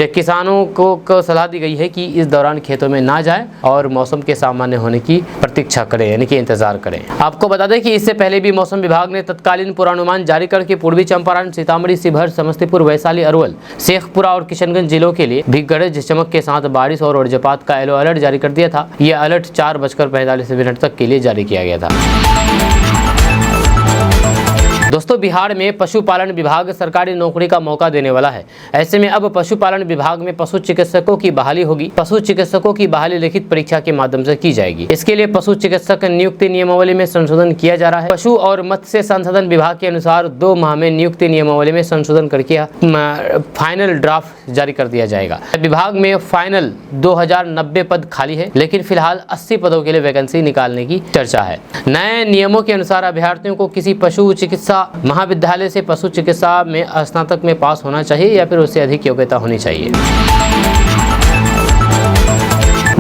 किसानों को सलाह दी गई है कि इस दौरान खेतों में ना जाएं और मौसम के सामान्य होने की प्रतीक्षा करें, यानी कि इंतजार करें। आपको बता दें कि इससे पहले भी मौसम विभाग ने तत्कालीन पूर्वानुमान जारी करके पूर्वी चंपारण, सीतामढ़ी, शिवहर, समस्तीपुर, वैशाली, अरवल, शेखपुरा और किशनगंज जिलों के लिए भी गरज चमक के साथ बारिश और वज्रपात का येलो अलर्ट जारी कर दिया था। यह अलर्ट 4:45 तक के लिए जारी किया गया था। दोस्तों, बिहार में पशुपालन विभाग सरकारी नौकरी का मौका देने वाला है। ऐसे में अब पशुपालन विभाग में पशु चिकित्सकों की बहाली होगी। पशु चिकित्सकों की बहाली लिखित परीक्षा के माध्यम से की जाएगी। इसके लिए पशु चिकित्सक नियुक्ति नियमावली में संशोधन किया जा रहा है। पशु और मत्स्य संसाधन विभाग के अनुसार 2 माह में नियुक्ति नियमावली में संशोधन करके फाइनल ड्राफ्ट जारी कर दिया जाएगा। विभाग में फाइनल 2090 पद खाली है, लेकिन फिलहाल 80 पदों के लिए वैकेंसी निकालने की चर्चा है। नए नियमों के अनुसार अभ्यर्थियों को किसी पशु चिकित्सा महाविद्यालय से पशु चिकित्सा में स्नातक में पास होना चाहिए या फिर उससे अधिक योग्यता होनी चाहिए।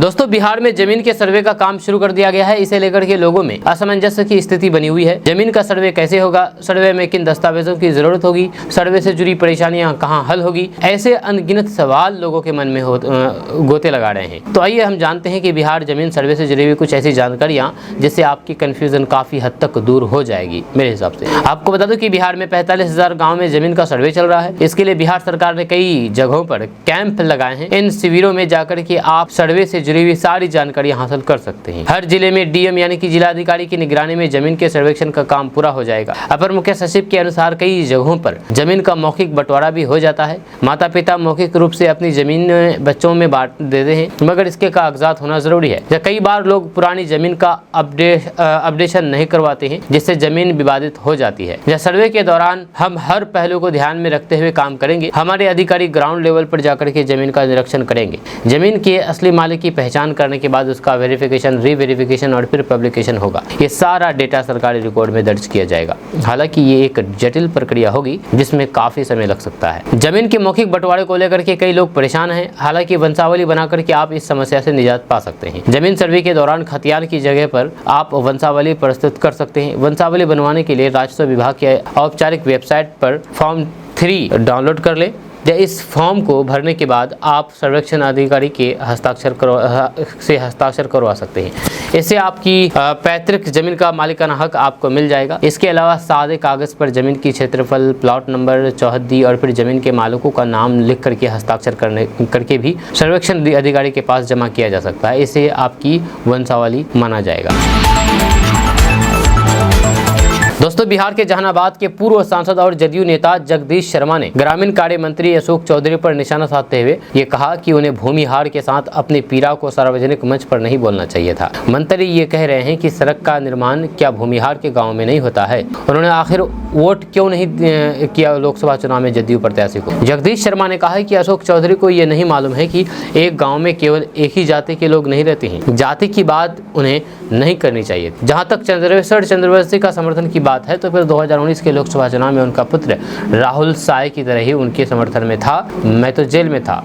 दोस्तों, बिहार में जमीन के सर्वे का काम शुरू कर दिया गया है। इसे लेकर के लोगों में असमंजस की स्थिति बनी हुई है। जमीन का सर्वे कैसे होगा, सर्वे में किन दस्तावेजों की जरूरत होगी, सर्वे से जुड़ी परेशानियां कहां हल होगी, ऐसे अनगिनत सवाल लोगों के मन में गोते लगा रहे हैं। तो आइए हम जानते हैं कि बिहार जमीन सर्वे से जुड़ी हुई कुछ ऐसी जानकारियां जिससे आपकी कंफ्यूजन काफी हद तक दूर हो जाएगी। मेरे हिसाब से आपको बता दूं कि बिहार में 45,000 गाँव में जमीन का सर्वे चल रहा है। इसके लिए बिहार सरकार ने कई जगहों पर कैंप लगाए हैं। इन शिविरों में जाकर के आप सर्वे से जुड़ी हुई सारी जानकारी हासिल कर सकते हैं। हर जिले में डीएम यानी कि जिला अधिकारी की निगरानी में जमीन के सर्वेक्षण का काम पूरा हो जाएगा। अपर मुख्य सचिव के अनुसार कई जगहों पर जमीन का मौखिक बंटवारा भी हो जाता है। माता पिता मौखिक रूप से अपनी जमीन बच्चों में बांट देते हैं, मगर इसके कागजात होना जरूरी है। कई बार लोग पुरानी जमीन का अपडेशन नहीं करवाते हैं, जिससे जमीन विवादित हो जाती है। सर्वे के दौरान हम हर पहलू को ध्यान में रखते हुए काम करेंगे। हमारे अधिकारी ग्राउंड लेवल पर जाकर के जमीन का निरीक्षण करेंगे। जमीन के असली मालिक की पहचान करने के बाद उसका वेरिफिकेशन, रीवेरिफिकेशन और फिर पब्लिकेशन होगा। ये सारा डेटा सरकारी रिकॉर्ड में दर्ज किया जाएगा। हालांकि ये एक जटिल प्रक्रिया होगी जिसमें काफी समय लग सकता है। जमीन के मौखिक बंटवारे को लेकर के कई लोग परेशान हैं। हालांकि वंशावली बनाकर के आप इस समस्या से निजात पा सकते हैं। जमीन सर्वे के दौरान खतियान की जगह पर आप वंशावली प्रस्तुत कर सकते हैं। वंशावली बनवाने के लिए राजस्व विभाग की औपचारिक वेबसाइट पर फॉर्म 3 डाउनलोड कर लें। इस फॉर्म को भरने के बाद आप सर्वेक्षण अधिकारी के हस्ताक्षर करवा सकते हैं। इससे आपकी पैतृक जमीन का मालिकाना हक आपको मिल जाएगा। इसके अलावा सादे कागज पर जमीन की क्षेत्रफल, प्लॉट नंबर, चौहद्दी और फिर जमीन के मालिकों का नाम लिख करके हस्ताक्षर करके भी सर्वेक्षण अधिकारी के पास जमा किया जा सकता है। इससे आपकी वंशावली माना जाएगा। दोस्तों, बिहार के जहानाबाद के पूर्व सांसद और जदयू नेता जगदीश शर्मा ने ग्रामीण कार्य मंत्री अशोक चौधरी पर निशाना साधते हुए ये कहा कि उन्हें भूमिहार के साथ अपने पीड़ा को सार्वजनिक मंच पर नहीं बोलना चाहिए था। मंत्री ये कह रहे हैं कि सड़क का निर्माण क्या भूमिहार के गाँव में नहीं होता है? उन्होंने आखिर वोट क्यों नहीं किया लोकसभा चुनाव में जदयू प्रत्याशी को? जगदीश शर्मा ने कहा कि अशोक चौधरी को ये नहीं मालूम है कि एक गाँव में केवल एक ही जाति के लोग नहीं रहते हैं। जाति की बात उन्हें नहीं करनी चाहिए। जहाँ तक चंद्रवंशी का समर्थन की बात है तो फिर 2019 के लोकसभा चुनाव में उनका पुत्र राहुल साय की तरह ही उनके समर्थन में था। मैं तो जेल में था।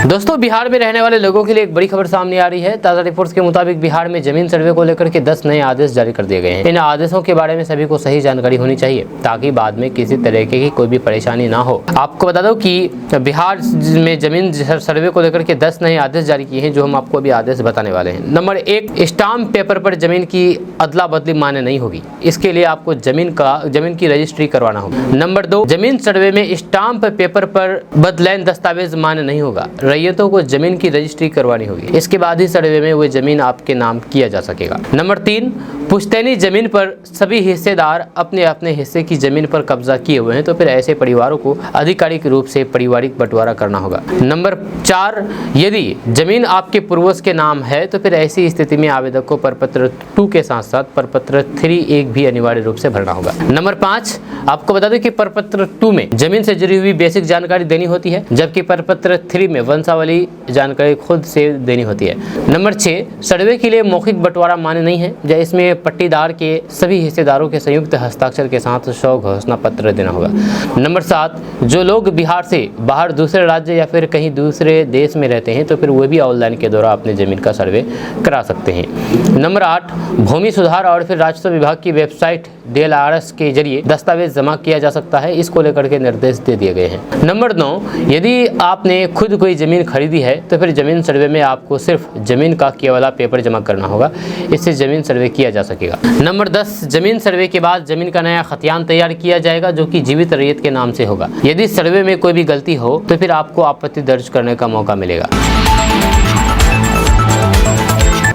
दोस्तों, बिहार में रहने वाले लोगों के लिए एक बड़ी खबर सामने आ रही है। ताज़ा रिपोर्ट्स के मुताबिक बिहार में जमीन सर्वे को लेकर के 10 नए आदेश जारी कर दिए गए हैं। इन आदेशों के बारे में सभी को सही जानकारी होनी चाहिए ताकि बाद में किसी तरह की कोई भी परेशानी ना हो। आपको बता दो कि बिहार में जमीन सर्वे को लेकर के 10 नए आदेश जारी किए हैं, जो हम आपको अभी आदेश बताने वाले हैं। नंबर 1, स्टाम्प पेपर पर जमीन की अदला बदली मान्य नहीं होगी। इसके लिए आपको जमीन की रजिस्ट्री करवाना होगा। नंबर 2, जमीन सर्वे में स्टाम्प पेपर पर बदलैन दस्तावेज मान्य नहीं होगा। रैयतों को जमीन की रजिस्ट्री करवानी होगी। इसके बाद ही सर्वे में वो जमीन आपके नाम किया जा सकेगा। नंबर 3, पुश्तैनी जमीन पर सभी हिस्सेदार अपने अपने हिस्से की जमीन पर कब्जा किए हुए हैं तो फिर ऐसे परिवारों को आधिकारिक रूप से पारिवारिक बंटवारा करना होगा। नंबर 4, यदि जमीन आपके पूर्वज के नाम है तो फिर ऐसी स्थिति में आवेदक को प्रपत्र 2 के साथ साथ प्रपत्र 3(1) भी अनिवार्य रूप से भरना होगा। नंबर 5, आपको बता दें कि प्रपत्र 2 में जमीन से जुड़ी हुई बेसिक जानकारी देनी होती है, जबकि प्रपत्र 3 में वंशावली जानकारी खुद से देनी होती है। नंबर 6, सर्वे के लिए मौखिक बंटवारा मान्य नहीं है, या इसमें पट्टीदार के सभी हिस्सेदारों के संयुक्त हस्ताक्षर के साथ 100 घोषणा पत्र देना होगा। नंबर 7, जो लोग बिहार से बाहर दूसरे राज्य या फिर कहीं दूसरे देश में रहते हैं तो फिर वो भी ऑनलाइन के द्वारा अपने जमीन का सर्वे करा सकते हैं। नंबर 8, भूमि सुधार और फिर राजस्व विभाग की वेबसाइट DLRS के जरिए दस्तावेज जमा किया जा सकता है। इसको लेकर के निर्देश दे दिए गए हैं। नंबर 9, यदि आपने खुद कोई जमीन खरीदी है तो फिर जमीन सर्वे में आपको सिर्फ जमीन का केवल पेपर जमा करना होगा। इससे जमीन सर्वे किया जा सकेगा। नंबर 10, जमीन सर्वे के बाद जमीन का नया खतियान तैयार किया जाएगा जो कि जीवित रैयत के नाम से होगा। यदि सर्वे में कोई भी गलती हो तो फिर आपको आपत्ति दर्ज करने का मौका मिलेगा।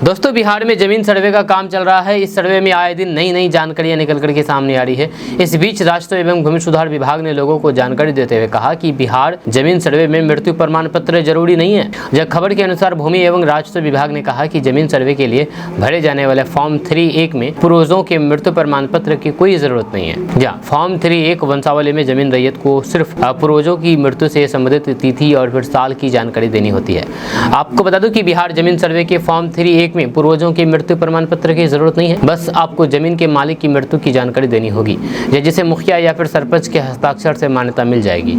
दोस्तों, बिहार में जमीन सर्वे का काम चल रहा है। इस सर्वे में आए दिन नई नई जानकारियां निकल करके सामने आ रही है। इस बीच राजस्व एवं भूमि सुधार विभाग ने लोगों को जानकारी देते हुए कहा कि बिहार जमीन सर्वे में मृत्यु प्रमाण पत्र जरूरी नहीं है। जब खबर के अनुसार भूमि एवं राजस्व विभाग ने कहा कि जमीन सर्वे के लिए भरे जाने वाले फॉर्म 3(1) में पूर्वजों के मृत्यु प्रमाण पत्र की कोई जरूरत नहीं है। जहाँ फॉर्म 3(1) वंशावली में जमीन रैयत को सिर्फ पूर्वजों की मृत्यु से संबंधित तिथि और फिर साल की जानकारी देनी होती है। आपको बता दूं कि बिहार जमीन सर्वे के फॉर्म 3(1) 1 में पूर्वजों की मृत्यु प्रमाण पत्र की जरूरत नहीं है, बस आपको जमीन के मालिक की मृत्यु की जानकारी देनी होगी, जिसे मुखिया या फिर सरपंच के हस्ताक्षर से मान्यता मिल जाएगी।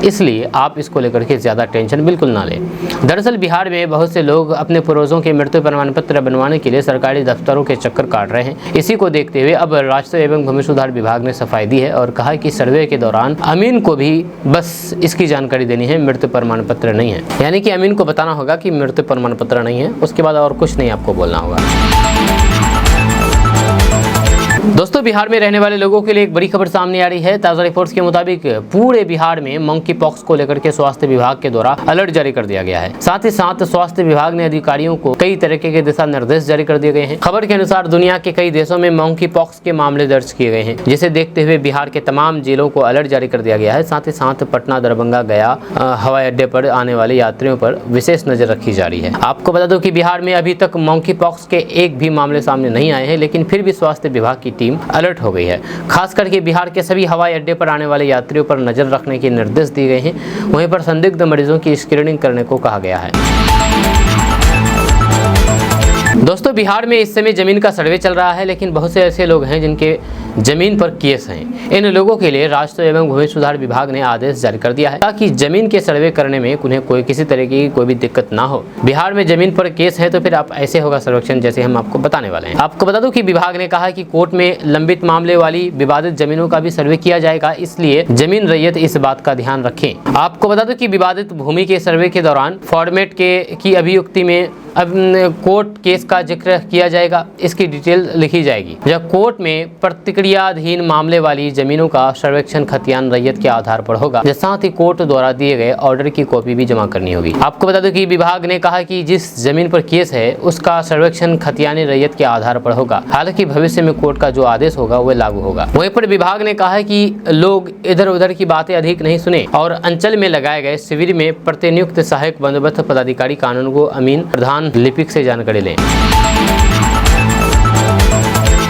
इसलिए आप इसको लेकर के ज़्यादा टेंशन बिल्कुल ना लें। दरअसल बिहार में बहुत से लोग अपने पूर्वजों के मृत्यु प्रमाण पत्र बनवाने के लिए सरकारी दफ्तरों के चक्कर काट रहे हैं। इसी को देखते हुए अब राजस्व एवं भूमि सुधार विभाग ने सफाई दी है और कहा कि सर्वे के दौरान अमीन को भी बस इसकी जानकारी देनी है, मृत्यु प्रमाण पत्र नहीं है। यानी कि अमीन को बताना होगा कि मृत्यु प्रमाण पत्र नहीं है, उसके बाद और कुछ नहीं आपको बोलना होगा। दोस्तों, बिहार में रहने वाले लोगों के लिए एक बड़ी खबर सामने आ रही है। ताज़ा रिपोर्ट्स के मुताबिक पूरे बिहार में मंकी पॉक्स को लेकर के स्वास्थ्य विभाग के द्वारा अलर्ट जारी कर दिया गया है। साथ ही साथ स्वास्थ्य विभाग ने अधिकारियों को कई तरीके के दिशा निर्देश जारी कर दिए गए हैं। खबर के अनुसार दुनिया के कई देशों में मंकी पॉक्स के मामले दर्ज किए गए हैं, जिसे देखते हुए बिहार के तमाम जिलों को अलर्ट जारी कर दिया गया है। साथ ही साथ पटना, दरभंगा, गया हवाई अड्डे पर आने वाले यात्रियों पर विशेष नजर रखी जा रही है। आपको बता दो कि बिहार में अभी तक मंकी पॉक्स के एक भी मामले सामने नहीं आए हैं, लेकिन फिर भी स्वास्थ्य विभाग की टीम अलर्ट हो गई है। खास करके बिहार के सभी हवाई अड्डे पर आने वाले यात्रियों पर नजर रखने के निर्देश दिए गए हैं। वहीं पर संदिग्ध मरीजों की स्क्रीनिंग करने को कहा गया है। दोस्तों, बिहार में इस समय जमीन का सर्वे चल रहा है, लेकिन बहुत से ऐसे लोग हैं जिनके जमीन पर केस हैं। इन लोगों के लिए राजस्व एवं भूमि सुधार विभाग ने आदेश जारी कर दिया है ताकि जमीन के सर्वे करने में उन्हें किसी तरह की कोई भी दिक्कत ना हो। बिहार में जमीन पर केस है तो फिर आप ऐसे होगा सर्वेक्षण, जैसे हम आपको बताने वाले हैं। आपको बता दूं कि विभाग ने कहा कि कोर्ट में लंबित मामले वाली विवादित जमीनों का भी सर्वे किया जाएगा, इसलिए जमीन रैयत इस बात का ध्यान रखें। आपको बता दूं कि विवादित भूमि के सर्वे के दौरान फॉर्मेट की अभियुक्ति में अब कोर्ट केस का जिक्र किया जाएगा, इसकी डिटेल लिखी जाएगी। जब कोर्ट में प्रतिक्रियाधीन मामले वाली जमीनों का सर्वेक्षण खतियान रैयत के आधार पर होगा, साथ ही कोर्ट द्वारा दिए गए ऑर्डर की कॉपी भी जमा करनी होगी। आपको बता दो कि विभाग ने कहा कि जिस जमीन पर केस है उसका सर्वेक्षण खतियान रैयत के आधार पर होगा। हालांकि भविष्य में कोर्ट का जो आदेश होगा वह लागू होगा। वहीं पर विभाग ने कहा है कि लोग इधर उधर की बातें अधिक नहीं सुने और अंचल में लगाए गए शिविर में प्रतिनियुक्त सहायक बंदोबस्त पदाधिकारी कानून को अमीन प्रधान लिपिक से जानकारी लें।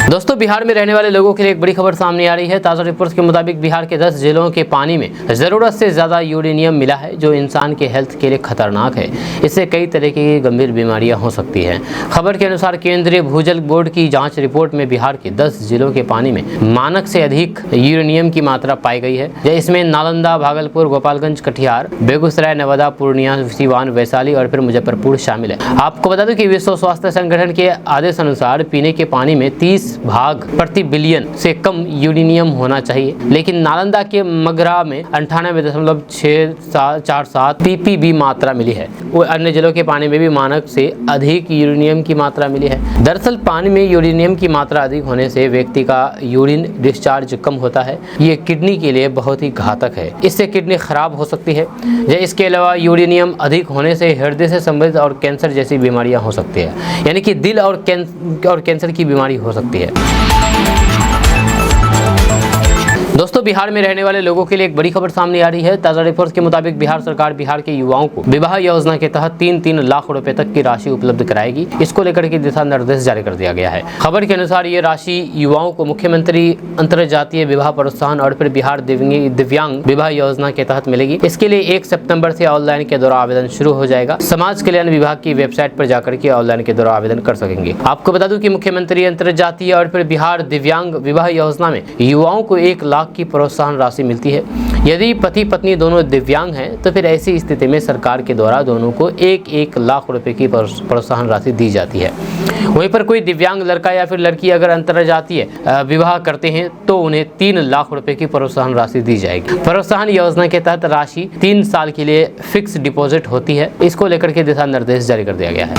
दोस्तों, बिहार में रहने वाले लोगों के लिए एक बड़ी खबर सामने आ रही है। ताज़ा रिपोर्ट्स के मुताबिक बिहार के 10 जिलों के पानी में ज़रूरत से ज़्यादा यूरेनियम मिला है, जो इंसान के हेल्थ के लिए खतरनाक है। इससे कई तरह की गंभीर बीमारियां हो सकती हैं। खबर के अनुसार केंद्रीय भूजल बोर्ड की जांच रिपोर्ट में बिहार के 10 जिलों के पानी में मानक से अधिक यूरेनियम की मात्रा पाई गई है। इसमें नालंदा, भागलपुर, गोपालगंज, कटिहार, बेगूसराय, नवादा, पूर्णिया, सीवान, वैशाली और फिर मुजफ्फरपुर शामिल है। आपको बता दें कि विश्व स्वास्थ्य संगठन के आदेश अनुसार पीने के पानी में 30 भाग प्रति बिलियन से कम यूरेनियम होना चाहिए, लेकिन नालंदा के मगरा में 98.647 ppb मात्रा मिली है। वो अन्य जिलों के पानी में भी मानक से अधिक यूरेनियम की मात्रा मिली है। दरअसल पानी में यूरेनियम की मात्रा अधिक होने से व्यक्ति का यूरिन डिस्चार्ज कम होता है। ये किडनी के लिए बहुत ही घातक है, इससे किडनी खराब हो सकती है। इसके अलावा यूरेनियम अधिक होने से हृदय से संबंधित और कैंसर जैसी बीमारियां हो सकती है, यानी कि दिल और कैंसर की बीमारी हो सकती है। दोस्तों, बिहार में रहने वाले लोगों के लिए एक बड़ी खबर सामने आ रही है। ताज़ा रिपोर्ट्स के मुताबिक बिहार सरकार बिहार के युवाओं को विवाह योजना के तहत 3-3 लाख रुपए तक की राशि उपलब्ध कराएगी। इसको लेकर के दिशा निर्देश जारी कर दिया गया है। खबर के अनुसार ये राशि युवाओं को मुख्यमंत्री अंतरजातीय विवाह प्रोत्साहन और फिर बिहार दिव्यांग विवाह योजना के तहत मिलेगी। इसके लिए 1 सितंबर से ऑनलाइन के द्वारा आवेदन शुरू हो जाएगा। समाज कल्याण विभाग की वेबसाइट पर जाकर के ऑनलाइन के द्वारा आवेदन कर सकेंगे। आपको बता दूं कि मुख्यमंत्री अंतरजातीय और फिर बिहार दिव्यांग विवाह योजना में युवाओं को 1 लाख की प्रोत्साहन राशि मिलती है। यदि पति पत्नी दोनों दिव्यांग हैं तो फिर ऐसी स्थिति में सरकार के द्वारा दोनों को 1-1 लाख रुपए की प्रोत्साहन राशि दी जाती है। वहीं पर कोई दिव्यांग लड़का या फिर लड़की अगर अंतरजातीय विवाह करते हैं तो उन्हें 3 लाख रुपए की प्रोत्साहन राशि दी जाएगी। प्रोत्साहन योजना के तहत राशि 3 साल के लिए फिक्स डिपॉजिट होती है। इसको लेकर के दिशा निर्देश जारी कर दिया गया है।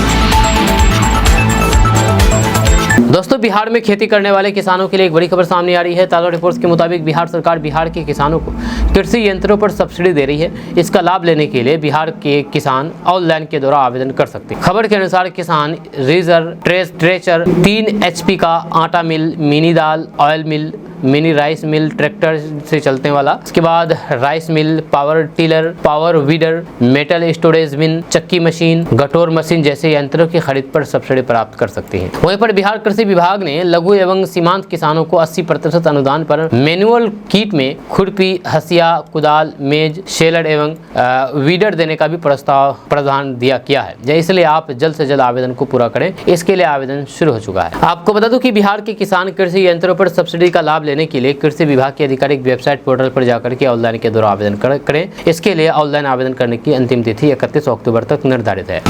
दोस्तों, बिहार में खेती करने वाले किसानों के लिए एक बड़ी खबर सामने आ रही है। ताज़ा रिपोर्ट्स के मुताबिक बिहार सरकार बिहार के किसानों को कृषि यंत्रों पर सब्सिडी दे रही है। इसका लाभ लेने के लिए बिहार के किसान ऑनलाइन के द्वारा आवेदन कर सकते हैं। खबर के अनुसार किसान रीजर, ट्रेचर, 3 HP का आटा मिल, मिनी दाल, oil mill, mini rice mill tractor से चलने वाला, इसके बाद rice mill, power tiller, power weeder, metal storage bin, चक्की मशीन, गठोर मशीन जैसे यंत्रों की खरीद पर सब्सिडी प्राप्त कर सकती है। वहीं पर बिहार कृषि विभाग ने लघु एवं सीमांत किसानों को 80% अनुदान पर मैनुअल किट में खुरपी, हसिया, कुदाल, मेज, शेलर एवं वीडर देने का भी प्रावधान किया है। इसलिए आप जल्द से जल्द आवेदन को पूरा करें। इसके लिए आवेदन शुरू हो चुका है। आपको बता दूं कि बिहार के किसान कृषि यंत्रों पर सब्सिडी का लाभ लेने के लिए कृषि विभाग की आधिकारिक वेबसाइट पोर्टल पर जाकर के ऑनलाइन के द्वारा आवेदन करें। इसके लिए ऑनलाइन आवेदन करने की अंतिम तिथि 31 अक्टूबर तक निर्धारित है।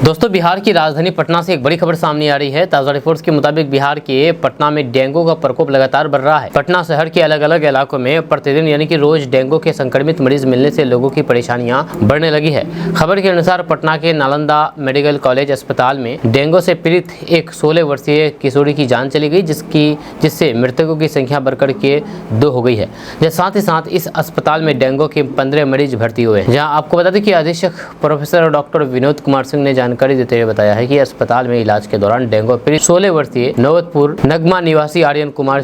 दोस्तों, बिहार की राजधानी पटना से एक बड़ी खबर सामने आ रही है। ताज़ा रिपोर्ट्स के मुताबिक बिहार के पटना में डेंगू का प्रकोप लगातार बढ़ रहा है। पटना शहर के अलग अलग इलाकों में प्रतिदिन यानी कि रोज डेंगू के संक्रमित मरीज मिलने से लोगों की परेशानियां बढ़ने लगी है। खबर के अनुसार पटना के नालंदा मेडिकल कॉलेज अस्पताल में डेंगू से पीड़ित एक 16 वर्षीय किशोरी की जान चली गई, जिससे मृतकों की संख्या बढ़कर के 2 हो गई है। साथ ही साथ इस अस्पताल में डेंगू के 15 मरीज भर्ती हुए हैं। जहाँ आपको बता दें कि अधीक्षक प्रोफेसर डॉक्टर विनोद कुमार सिंह ने जानकारी देते हुए बताया है कि अस्पताल में इलाज के दौरान डेंगू पीड़ित 16 वर्षीय नवतपुर नगमा निवासी आर्यन कुमार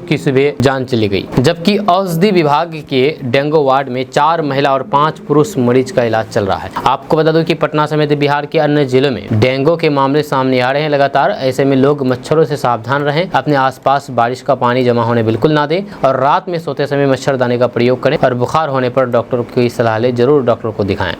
की सुबह जान चली गई, जबकि औषधि विभाग के डेंगू वार्ड में 4 महिला और 5 पुरुष मरीज का इलाज चल रहा है। आपको बता दूं कि पटना समेत बिहार के अन्य जिलों में डेंगू के मामले सामने आ रहे हैं लगातार। ऐसे में लोग मच्छरों से सावधान रहें, अपने आसपास बारिश का पानी जमा होने बिल्कुल ना दें और रात में सोते समय मच्छरदानी का प्रयोग करें और बुखार होने पर डॉक्टर की सलाह ले जरूर डॉक्टर को दिखाएं।